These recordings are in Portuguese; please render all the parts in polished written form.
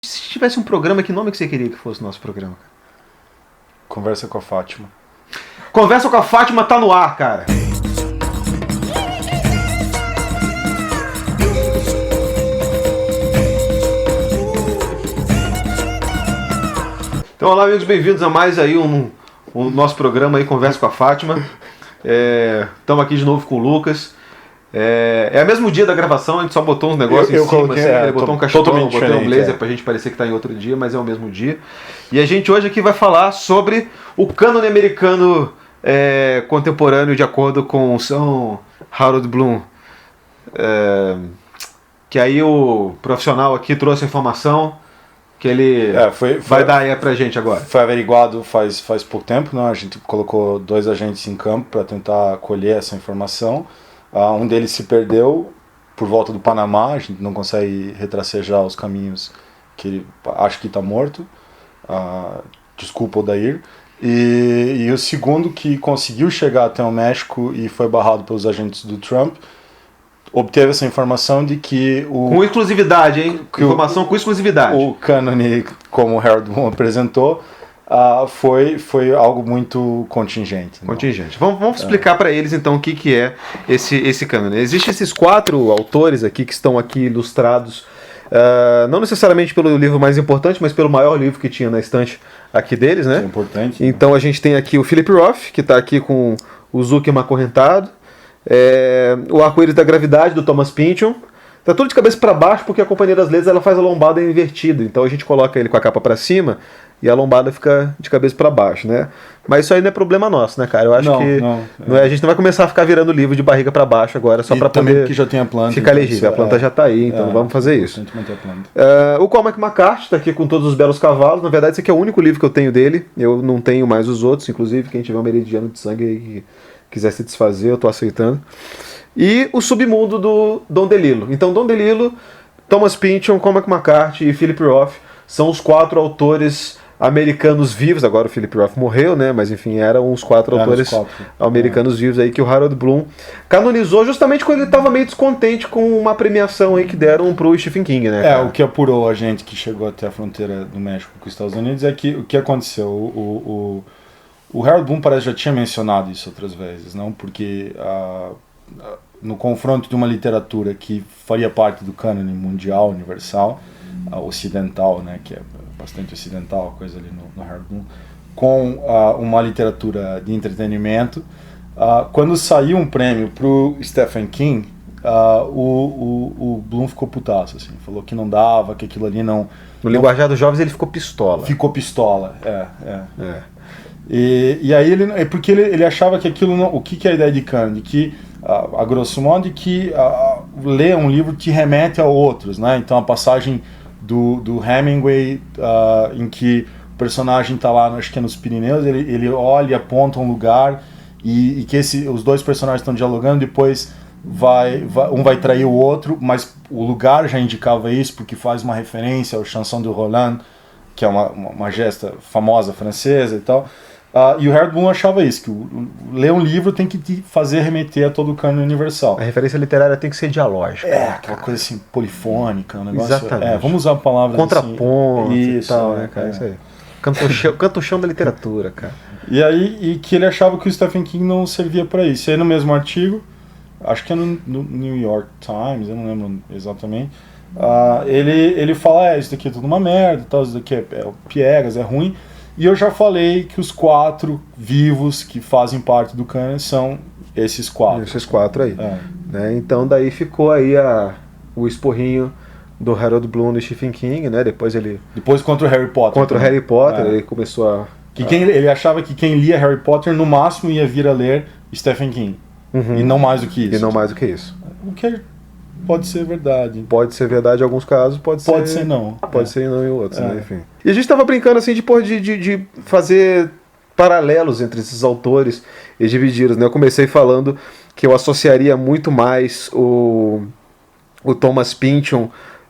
Se tivesse um programa, que nome que você queria que fosse o nosso programa? Conversa com a Fátima. Conversa com a Fátima tá no ar, cara. Então, olá, amigos, bem-vindos a mais aí um nosso programa aí, Conversa com a Fátima. Estamos aqui de novo com o Lucas. É o mesmo dia da gravação, a gente só botou uns negócios em cima, assim, ele botou um cachecol, botou um blazer pra gente parecer que tá em outro dia, mas é o mesmo dia. E a gente hoje aqui vai falar sobre o cânone americano contemporâneo de acordo com São Harold Bloom. Que aí o profissional aqui trouxe a informação que ele vai dar aí pra gente agora. Foi averiguado faz pouco tempo, né? A gente colocou 2 agentes em campo para tentar colher essa informação. Um deles se perdeu por volta do Panamá, a gente não consegue retracejar os caminhos que ele acha que está morto. Desculpa, Odair. E o segundo, que conseguiu chegar até o México e foi barrado pelos agentes do Trump, obteve essa informação de que com exclusividade, hein? Informação com exclusividade. O cânone, como o Harold Bloom apresentou, foi algo muito contingente. Contingente. Vamos explicar para eles então o que é esse cânone. Existem esses 4 autores aqui que estão aqui ilustrados, não necessariamente pelo livro mais importante, mas pelo maior livro que tinha na estante aqui deles, né? É importante. Então a gente tem aqui o Philip Roth, que está aqui com o Zuckerman acorrentado, o Arco-Íris da Gravidade, do Thomas Pynchon. Tá tudo de cabeça para baixo porque a Companhia das Letras ela faz a lombada invertida. Então a gente coloca ele com a capa para cima e a lombada fica de cabeça para baixo, né? Mas isso aí não é problema nosso, né, cara? Eu acho que a gente não vai começar a ficar virando livro de barriga para baixo agora só para poder que já tem a planta, ficar legível. A planta já tá aí, então não vamos fazer isso. O Cormac McCarthy tá aqui com Todos os Belos Cavalos. Na verdade, esse aqui é o único livro que eu tenho dele. Eu não tenho mais os outros. Inclusive, quem tiver um meridiano de sangue aí que quiser se desfazer, eu tô aceitando. E o Submundo do Don DeLillo. Então, Don DeLillo, Thomas Pynchon, Cormac McCarthy e Philip Roth são os 4 autores americanos vivos. Agora o Philip Roth morreu, né? Mas enfim, eram os 4 autores americanos vivos aí que o Harold Bloom canonizou justamente quando ele estava meio descontente com uma premiação aí que deram pro Stephen King, né? Cara? O que apurou a gente que chegou até a fronteira do México com os Estados Unidos é que o que aconteceu? O Harold Bloom parece que já tinha mencionado isso outras vezes, não? Porque no confronto de uma literatura que faria parte do cânone mundial, universal, ocidental, né, que é bastante ocidental a coisa ali no Harold Bloom, com uma literatura de entretenimento, quando saiu um prêmio pro Stephen King, o Bloom ficou putaço, assim, falou que não dava, que aquilo ali não... No linguajar dos jovens ele ficou pistola. Ficou pistola, E aí porque ele achava que aquilo não... O que é a ideia de cânone? Que, a grosso modo, que ler um livro te remete a outros, né? Então a passagem do Hemingway, em que o personagem está lá, acho que é nos Pirineus, ele olha e aponta um lugar e que os 2 personagens estão dialogando, depois um vai trair o outro, mas o lugar já indicava isso porque faz uma referência ao Chanson de Roland, que é uma gesta famosa francesa e tal. E o Harold Bloom achava isso, que ler um livro tem que te fazer remeter a todo o cânone universal. A referência literária tem que ser dialógica. Aquela coisa assim, polifônica, um negócio... Exatamente. Vamos usar a palavra contraponto assim, e tal, né, cara? Isso aí. Canta o chão da literatura, cara. E aí, que ele achava que o Stephen King não servia para isso. E aí no mesmo artigo, acho que é no New York Times, eu não lembro exatamente, ele fala, isso daqui é tudo uma merda, tal, isso daqui é piegas, é ruim. E eu já falei que os 4 vivos que fazem parte do cânone são esses 4. Esses 4 aí. Né? Então daí ficou aí o esporrinho do Harold Bloom do Stephen King, né? Depois contra o Harry Potter. Contra o Harry Potter, ele começou a... Ele achava que quem lia Harry Potter no máximo ia vir a ler Stephen King. E não mais do que isso. E não mais do que isso. O que pode ser verdade. Pode ser verdade em alguns casos, pode ser não. Pode ser não em outros, né? Enfim. E a gente tava brincando assim de fazer paralelos entre esses autores e dividir-os, né? Eu comecei falando que eu associaria muito mais o Thomas Pynchon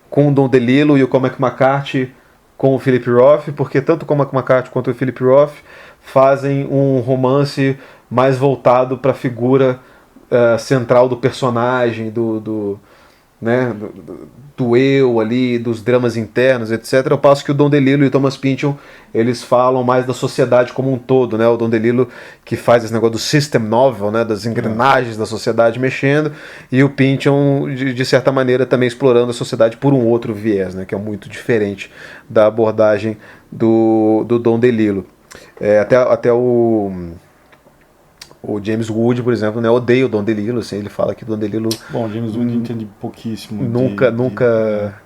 com o Don DeLillo e o Cormac McCarthy com o Philip Roth, porque tanto o Cormac McCarthy quanto o Philip Roth fazem um romance mais voltado para a figura central do personagem, né, do eu ali, dos dramas internos, etc. Eu passo que o Don DeLillo e o Thomas Pynchon, eles falam mais da sociedade como um todo, né? O Don DeLillo que faz esse negócio do system novel, né, das engrenagens da sociedade mexendo, e o Pynchon, de certa maneira, também explorando a sociedade por um outro viés, né, que é muito diferente da abordagem do Don DeLillo. Até o James Wood, por exemplo, né, odeia o Don DeLillo, assim, ele fala que o Don DeLillo... Bom, James Wood entende pouquíssimo.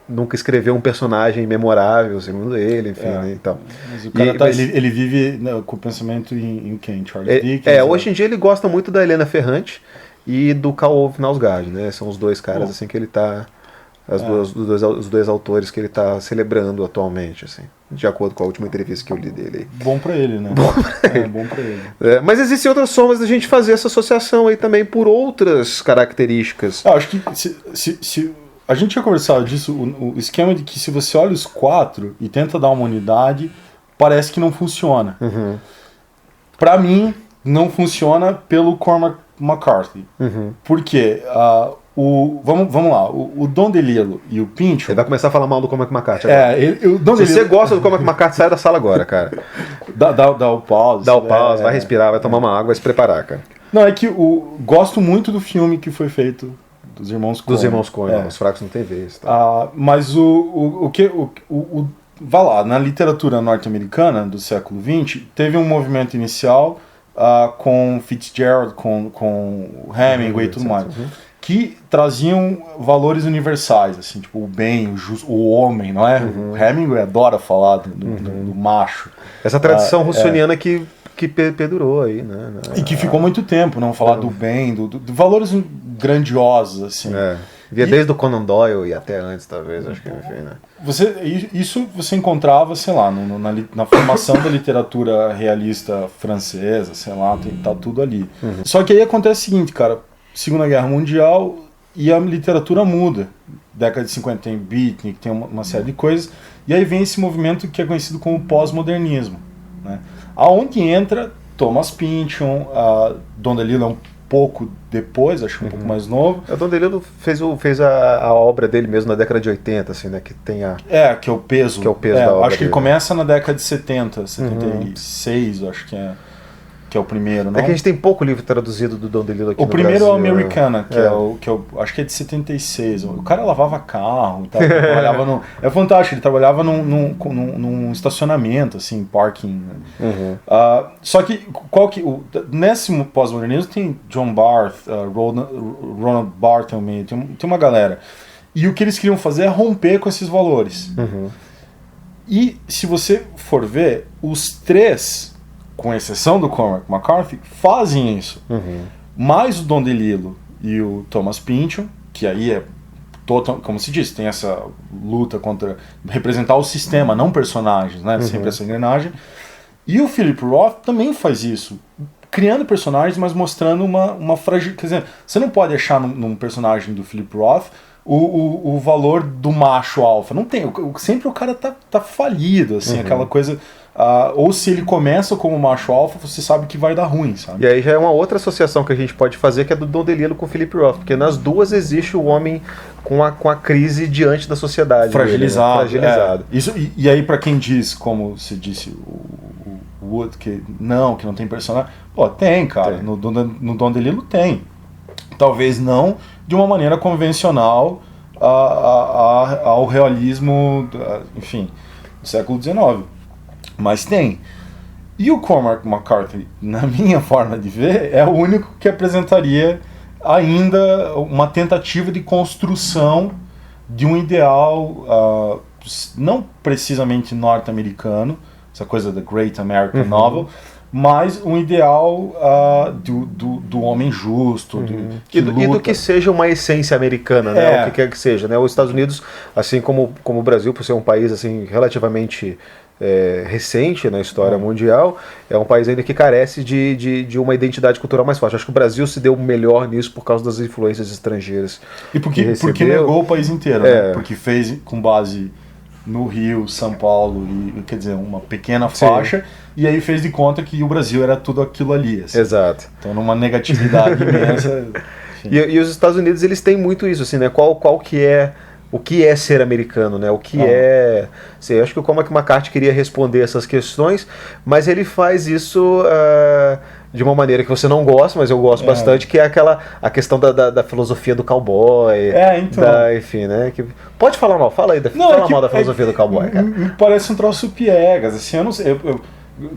Nunca escreveu um personagem memorável, segundo ele, enfim, né, e tal. Mas o cara ele vive, né, com o pensamento em quem? Charles Dickens? Hoje em dia ele gosta muito da Helena Ferrante e do Karl Ove Knausgaard, né, são os dois caras, assim, que ele tá... Os dois autores que ele está celebrando atualmente, assim, de acordo com a última entrevista que eu li dele aí. Bom para ele, né? Bom pra ele. Mas existem outras formas da gente fazer essa associação aí também por outras características. Acho que se a gente tinha conversado disso, o esquema de que se você olha os quatro e tenta dar uma unidade, parece que não funciona. Uhum. Para mim, não funciona pelo Cormac McCarthy. Uhum. Por quê? Vamos lá, o Don DeLillo e o Pynchon... Ele vai começar a falar mal do Cormac McCarthy agora. Se você gosta do Cormac McCarthy, sai da sala agora, cara. Dá o pause. Dá o pause, vai respirar, vai tomar uma água, vai se preparar, cara. Não, é que gosto muito do filme que foi feito dos irmãos Coen. Dos irmãos Coen, Os Fracos Não Tem Vez. Mas vai lá, na literatura norte-americana do século XX, teve um movimento inicial com Fitzgerald, com Hemingway e tudo mais, que traziam valores universais, assim, tipo o bem, o homem, não é? O Hemingway adora falar do macho. Essa tradição russoniana que perdurou aí, né? E que ficou muito tempo, não falar do bem, de valores grandiosos, assim. Via desde o Conan Doyle e até antes, talvez, acho que enfim, né? Isso você encontrava, sei lá, na formação da literatura realista francesa, sei lá, tá tudo ali. Só que aí acontece o seguinte, cara, Segunda Guerra Mundial e a literatura muda. Década de 50 tem beatnik, tem uma série de coisas, e aí vem esse movimento que é conhecido como pós-modernismo, né? Aonde entra Thomas Pynchon, Don DeLillo é um pouco depois, acho que um pouco mais novo. O Don DeLillo fez a obra dele mesmo na década de 80, assim, né? Que tem que é o peso. Que é o peso da obra acho que dele. Ele começa na década de 70, 76, acho que é o primeiro, não? É que a gente tem pouco livro traduzido do Don DeLillo aqui no Brasil. O primeiro é o Americana, que acho que é de 76. O cara lavava carro, tá? Trabalhava é fantástico, ele trabalhava num estacionamento, assim, parking. Só que, nesse pós-modernismo tem John Barth, Ronald Barthelme, tem uma galera. E o que eles queriam fazer é romper com esses valores. E, se você for ver, os três, com exceção do Cormac McCarthy, fazem isso. Mas o Don DeLillo e o Thomas Pynchon, que aí é total, como se diz, tem essa luta contra representar o sistema, não personagens, né? Sempre essa engrenagem. E o Philip Roth também faz isso, criando personagens, mas mostrando uma fragilidade. Quer dizer, você não pode achar num personagem do Philip Roth o valor do macho alfa. Não tem. Sempre o cara tá falido, assim, aquela coisa. Ou se ele começa como macho alfa, você sabe que vai dar ruim, sabe? E aí já é uma outra associação que a gente pode fazer, que é do Don DeLillo com o Philip Roth, porque nas duas existe o homem com a crise diante da sociedade. Fragilizado. Dele, né? Fragilizado. Isso, e aí pra quem diz, como se disse o Wood, que não tem personagem, tem, cara. Tem. No Don DeLillo tem. Talvez não de uma maneira convencional ao realismo, enfim, do século XIX. Mas tem. E o Cormac McCarthy, na minha forma de ver, é o único que apresentaria ainda uma tentativa de construção de um ideal não precisamente norte-americano, essa coisa da Great American Novel, mas um ideal do homem justo, e do que seja uma essência americana, né? O que quer que seja, né? Os Estados Unidos, assim como o Brasil, por ser um país assim relativamente recente na história mundial, é um país ainda que carece de uma identidade cultural mais forte. Acho que o Brasil se deu melhor nisso por causa das influências estrangeiras. E porque negou o país inteiro, né? Porque fez com base no Rio, São Paulo, e, quer dizer, uma pequena faixa, e aí fez de conta que o Brasil era tudo aquilo ali. Assim. Exato. Então, numa negatividade imensa. E os Estados Unidos, eles têm muito isso, assim, né? Qual que é... O que é ser americano, né? O que é... Assim, eu acho que o Cormac McCarthy queria responder essas questões, mas ele faz isso de uma maneira que você não gosta, mas eu gosto bastante, que é a questão da filosofia do cowboy. Então. Enfim, né? Pode falar mal, fala aí. Fala mal da filosofia do cowboy, cara. Me parece um troço piegas, assim, eu não sei...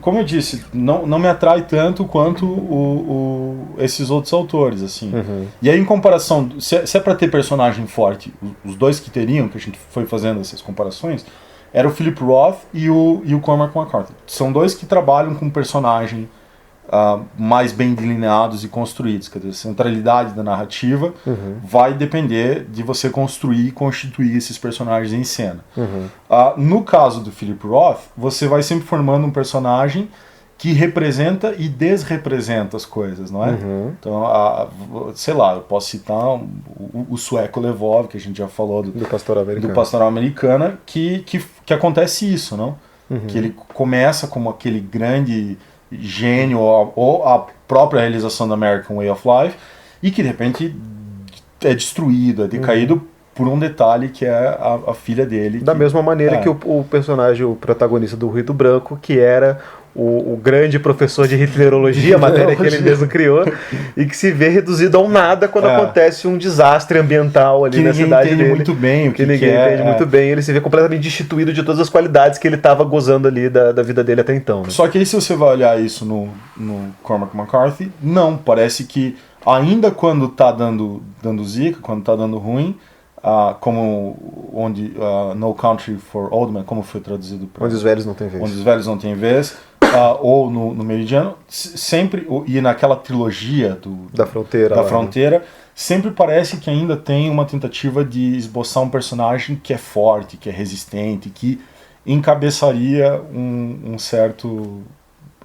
como eu disse, não me atrai tanto quanto esses outros autores, assim. E aí, em comparação, se é pra ter personagem forte, os dois que teriam, que a gente foi fazendo essas comparações, era o Philip Roth e o Cormac McCarthy. São dois que trabalham com personagem mais bem delineados e construídos. Quer dizer, a centralidade da narrativa vai depender de você construir e constituir esses personagens em cena. No caso do Philip Roth, você vai sempre formando um personagem que representa e desrepresenta as coisas, não é? Então, sei lá, eu posso citar o sueco Lvov, que a gente já falou do Pastoral Americana, que acontece isso, não? Que ele começa como aquele grande gênio ou a própria realização da American Way of Life, e que de repente é destruído, é decaído por um detalhe que é a filha dele. Da mesma maneira que o personagem, o protagonista do Ruído Branco, que era o grande professor de hitlerologia, a matéria que ele mesmo criou, e que se vê reduzido a um nada quando acontece um desastre ambiental ali na cidade dele. Muito bem que ninguém entende muito bem. Ele se vê completamente destituído de todas as qualidades que ele estava gozando ali da vida dele até então. Né? Só que aí, se você vai olhar isso no Cormac McCarthy, não, parece que ainda quando tá dando zica, quando tá dando ruim, como No Country for Old Men, como foi traduzido? Onde os velhos não têm vez. Onde os velhos não têm vez. Ou no Meridiano, sempre, e naquela trilogia da fronteira, sempre parece que ainda tem uma tentativa de esboçar um personagem que é forte, que é resistente, que encabeçaria um certo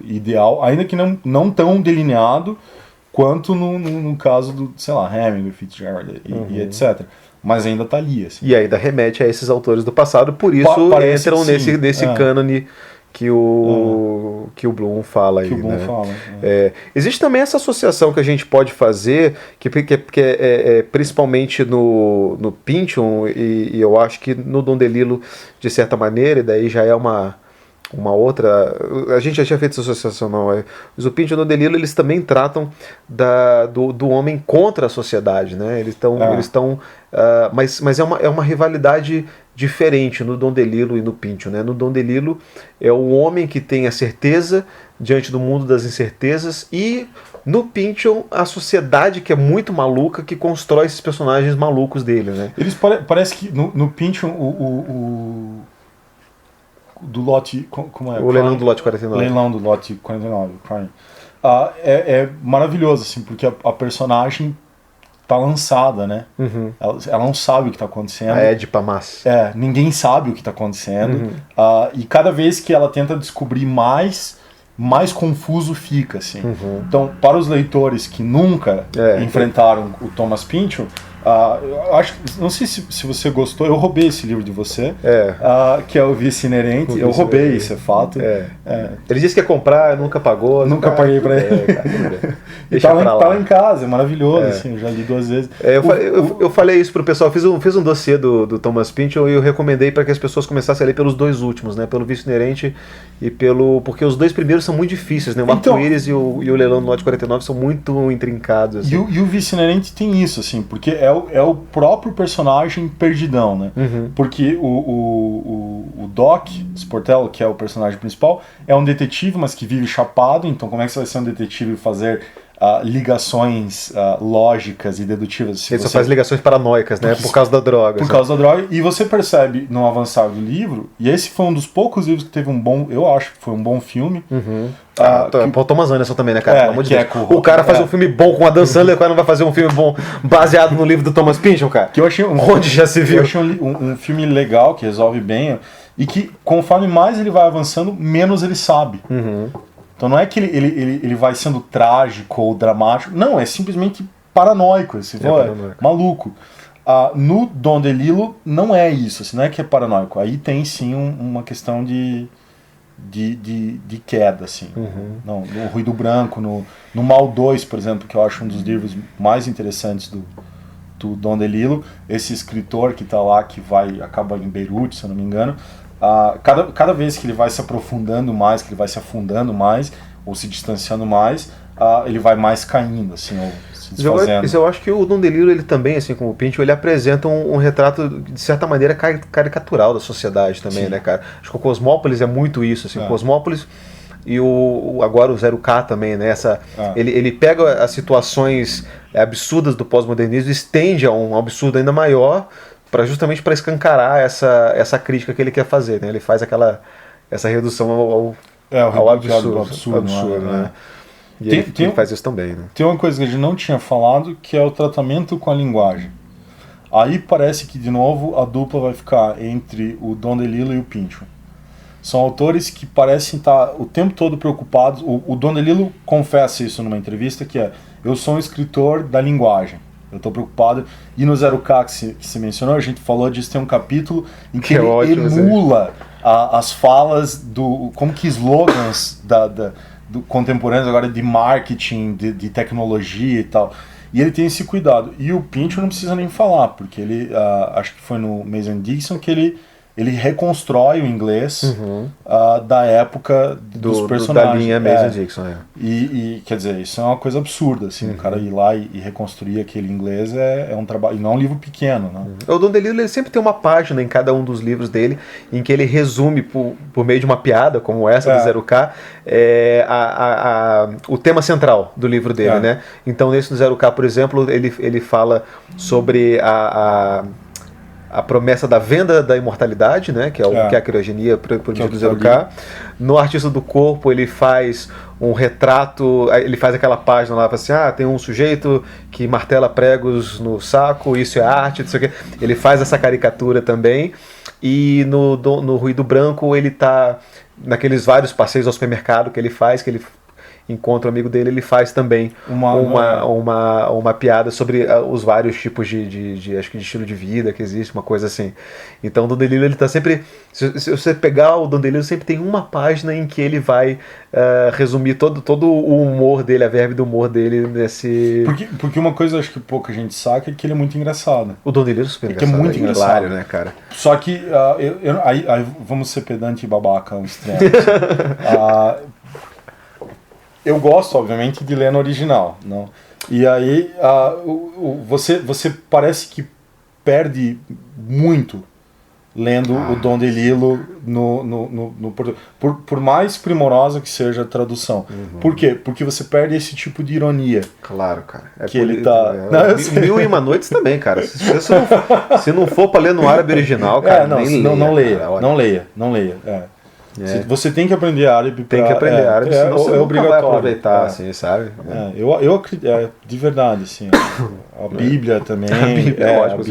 ideal, ainda que não tão delineado quanto no caso do, sei lá, Hemingway, Fitzgerald e etc. Mas ainda está ali. Assim. E ainda remete a esses autores do passado, por isso entram nesse cânone que o Bloom fala aí. Existe também essa associação que a gente pode fazer, que é principalmente no Pynchon, e eu acho que no Don DeLillo, de certa maneira, e daí já é uma outra... A gente já tinha feito essa associação, não. Mas o Pynchon e o Don DeLillo, eles também tratam do homem contra a sociedade, né? Eles estão... mas é uma rivalidade diferente no Don DeLillo e no Pynchon, né? No Don DeLillo é o homem que tem a certeza diante do mundo das incertezas, e no Pynchon a sociedade que é muito maluca, que constrói esses personagens malucos dele, né? Eles parece que no Pynchon do lote, como é? O leilão do lote 49. Leilão do lote 49, Crime. É maravilhoso, assim, porque a personagem tá lançada, né? Ela não sabe o que tá acontecendo. É de Pamas. Ninguém sabe o que tá acontecendo. E cada vez que ela tenta descobrir mais confuso fica, assim. Então, para os leitores que nunca enfrentaram o Thomas Pynchon, não sei se você gostou, eu roubei esse livro de você, que é o Vício Inerente. Eu roubei, isso é fato. Ele disse que ia comprar, nunca pagou. Nunca paguei pra ele. E tá lá em casa, é maravilhoso, assim, eu já li 2 vezes. Eu falei isso pro pessoal, fiz um dossiê do Thomas Pynchon, e eu recomendei para que as pessoas começassem a ler pelos 2 últimos, né? Pelo Vício Inerente e porque os 2 primeiros são muito difíceis, né? O Arco-Íris e o Leilão do Lote 49 são muito intrincados. Assim. E o Vício Inerente tem isso, assim, porque é o próprio personagem perdidão, né? Porque o Doc Sportello, que é o personagem principal, é um detetive, mas que vive chapado. Então como é que você vai ser um detetive e fazer ligações lógicas e dedutivas? Ele só faz ligações paranoicas, né? Por causa da droga. Por causa da droga. E você percebe no avançar do livro, e esse foi um dos poucos livros que teve eu acho que foi um bom filme. O Thomas Anderson também, né, cara? Pelo amor de Deus. O cara faz um filme bom com a Dan Sandler, o cara não vai fazer um filme bom baseado no livro do Thomas Pynchon, cara? Que eu achei onde já se viu? Eu achei um filme legal, que resolve bem, e que conforme mais ele vai avançando, menos ele sabe. Então não é que ele vai sendo trágico ou dramático, não, é simplesmente paranoico, maluco. No Don DeLillo não é isso, assim, não é que é paranoico, aí tem sim uma questão de de queda, assim. No Ruído Branco, no Mal 2, por exemplo, que eu acho um dos livros mais interessantes do Don DeLillo, esse escritor que está lá, que acaba em Beirute, se eu não me engano, cada vez que ele vai se aprofundando mais, que ele vai se afundando mais, ou se distanciando mais, ele vai mais caindo, assim, ou se desfazendo. Eu acho que o Don DeLillo, ele também, assim como o Pinchot, ele apresenta um retrato, de certa maneira, caricatural da sociedade também, né, cara? Acho que o Cosmópolis é muito isso, assim, o Cosmópolis e agora o 0K também, né? Ele pega as situações absurdas do pós-modernismo e estende a um absurdo ainda maior, justamente para escancarar essa crítica que ele quer fazer, né? Ele faz essa redução ao absurdo, né? E ele faz isso também, né? Tem uma coisa que a gente não tinha falado, que é o tratamento com a linguagem. Aí parece que, de novo, a dupla vai ficar entre o Don DeLillo e o Pinchot. São autores que parecem estar o tempo todo preocupados. O Don DeLillo confessa isso numa entrevista, que eu sou um escritor da linguagem. Eu estou preocupado. E no 0K que se mencionou, a gente falou disso, tem um capítulo em que ele emula as falas como que slogans do contemporâneos agora de marketing, de tecnologia e tal. E ele tem esse cuidado. E o Pinchot não precisa nem falar, porque ele, acho que foi no Mason-Dixon que ele reconstrói o inglês da época dos personagens. Da linha Mason-Dixon, E quer dizer, isso é uma coisa absurda, assim, o cara ir lá e reconstruir aquele inglês é um trabalho, e não é um livro pequeno, né? O Don DeLillo, ele sempre tem uma página em cada um dos livros dele, em que ele resume, por meio de uma piada, como essa do 0K, o tema central do livro dele, né? Então, nesse do 0K, por exemplo, ele fala sobre a promessa da venda da imortalidade, né, que é a criogenia do 0K. No Artista do Corpo, ele faz um retrato, ele faz aquela página lá, assim, tem um sujeito que martela pregos no saco, isso é arte, não sei o quê. Ele faz essa caricatura também. E no Ruído Branco, ele tá naqueles vários passeios ao supermercado que ele encontra o amigo dele, ele faz também uma piada sobre os vários tipos acho que de estilo de vida que existe, uma coisa assim. Então o Don DeLillo, ele tá sempre, se você pegar o Don DeLillo, sempre tem uma página em que ele vai resumir todo o humor dele, a verve do humor dele nesse... Porque uma coisa acho que pouca gente saca é que ele é muito engraçado. O Don DeLillo é super engraçado. É muito engraçado, hilário, né, cara? Só que aí vamos ser pedante e babaca um extremo. Assim. Eu gosto, obviamente, de ler no original, não? E aí você parece que perde muito lendo o Don DeLillo no português, por mais primorosa que seja a tradução. Por quê? Porque você perde esse tipo de ironia. Claro, cara. Ele tá... Mil e Uma Noites também, cara. Se não for pra ler no árabe original, cara, não leia. Você tem que aprender árabe. Tem que aprender árabe, senão você nunca vai aproveitar, assim, sabe? Eu acredito, de verdade, assim. A Bíblia também. A Bíblia é ótimo.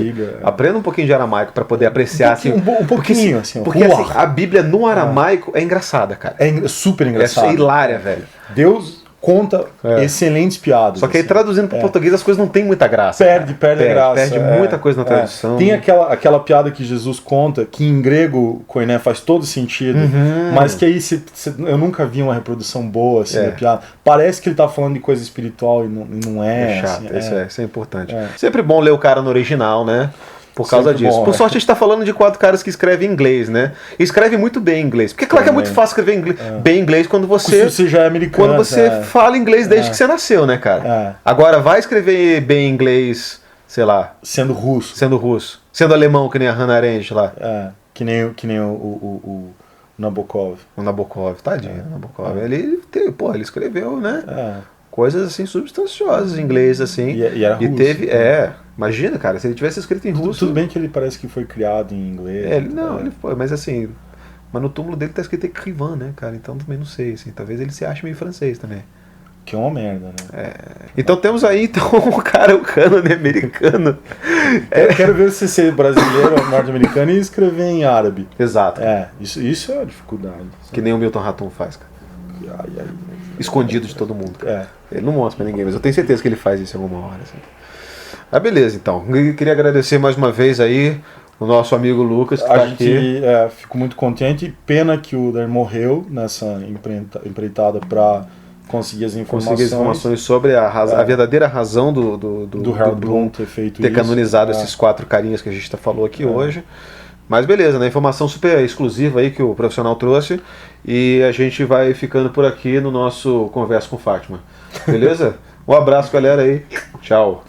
Aprenda um pouquinho de aramaico para poder apreciar, um pouquinho, assim. Porque assim, a Bíblia no aramaico é engraçada, cara. É super engraçada. É hilária, velho. Deus conta excelentes piadas. Só que aí traduzindo para o português as coisas não tem muita graça. Perde a graça. Perde muita coisa na tradução. Tem aquela piada que Jesus conta, que em grego, koiné, faz todo sentido, mas que aí eu nunca vi uma reprodução boa assim, da piada. Parece que ele tá falando de coisa espiritual e não é. É chato, assim, isso é importante. Sempre bom ler o cara no original, né? Por causa sempre disso. Bom, por sorte, a gente está falando de 4 caras que escrevem inglês, né? E escrevem muito bem inglês. Porque, claro que é muito fácil escrever bem inglês quando você já é americano. Quando você fala inglês desde que você nasceu, né, cara? Agora, vai escrever bem inglês, sei lá. Sendo russo. Sendo alemão, que nem a Hannah Arendt lá. Que nem o Nabokov. O Nabokov, tadinho. Nabokov. Ele escreveu, né? Coisas assim substanciosas em inglês, assim. E era russo. Teve. Imagina, cara, se ele tivesse escrito em russo. Tudo bem que ele parece que foi criado em inglês. Ele foi, mas assim. Mas no túmulo dele tá escrito écrivain, né, cara? Então também não sei, assim. Talvez ele se ache meio francês também. Que é uma merda, né? Então temos aí, o cânone americano. Eu quero ver se ser brasileiro ou norte-americano e escrever em árabe. Exato. Isso é a dificuldade. Que nem o Milton Ratum faz, cara. Escondido de todo mundo, cara. Ele não mostra pra ninguém, mas eu tenho certeza que ele faz isso em alguma hora, assim. Beleza, então. Eu queria agradecer mais uma vez aí o nosso amigo Lucas, que está aqui. Fico muito contente. Pena que o Uder morreu nessa empreitada para conseguir as informações sobre a verdadeira razão do Harold Bloom ter feito ter canonizado esses 4 carinhas que a gente falou aqui hoje. Mas beleza, né? Informação super exclusiva aí que o profissional trouxe. E a gente vai ficando por aqui no nosso Conversa com Fátima. Beleza? Um abraço, galera aí. Tchau.